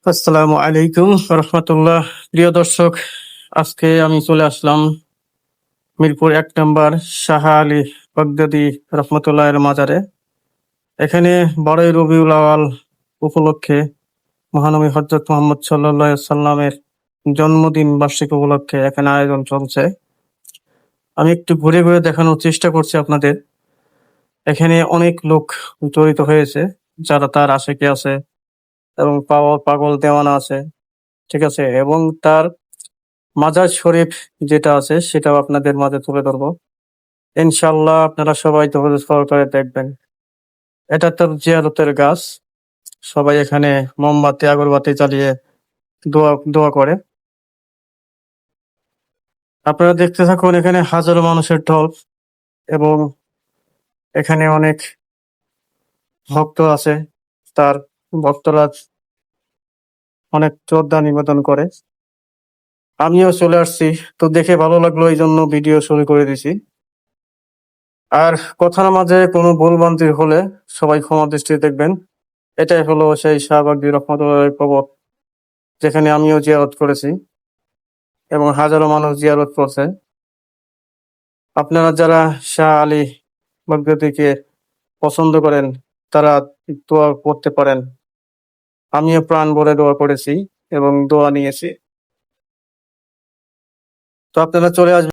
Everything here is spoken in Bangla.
আসসালামু আলাইকুম রহমতুল্লাহ। প্রিয় দর্শক, আজকে আমি চলে আসলাম মিরপুর ১ নম্বর শাহ আলী বাগদাদী রহমতুল্লাহ এর মাজারে। এখানে ১২ই রবিউল আওয়াল উপলক্ষে মহানবী হযরত মুহাম্মদ সাল্লাল্লাহু আলাইহি সাল্লামের জন্মদিন বার্ষিকী উপলক্ষে এখানে আয়োজন চলছে। আমি একটু ঘুরে ঘুরে দেখানোর চেষ্টা করছি আপনাদের। এখানে অনেক লোক জড়িত হয়েছে, যারা তার আশিকি আছে এবং পাগল দেওয়ানা আছে, ঠিক আছে? এবং তার মাজার শরীফ যেটা আছে সেটাও আপনাদের মাঝে তুলে ধরবো। ইনশাআল্লাহ আপনারা সবাই ধৈর্য সহকারে দেখবেন। এটা তার জিয়ারতের গাছ। সবাই এখানে মোমবাতি আগরবাতি জ্বালিয়ে দোয়া করে। আপনারা দেখতে থাকুন, এখানে হাজারো মানুষের ঢল এবং এখানে অনেক ভক্ত আছে। তার ভক্তরা অনেক শ্রদ্ধা নিবেদন করে। আমিও চলে আসছি, তো দেখে ভালো লাগলো এই জন্য ভিডিও শুরু করে দিছি। আর কথার মাঝে কোনো ভুলভ্রান্তি হলে সবাই ক্ষমা দৃষ্টিতে দেখবেন। এটাই হলো সেই শাহবাগী রহমতুল্লাহ কবর, যেখানে আমিও জিয়ারত করেছি এবং হাজারো মানুষ জিয়ারত করছে। আপনারা যারা শাহ আলী বাগদাদীকে পছন্দ করেন তারা দোয়া করতে পারেন। আমিও প্রাণ ভরে দোয়া করেছি এবং দোয়া নিয়েছি। তো আপনারা চলে আসবেন।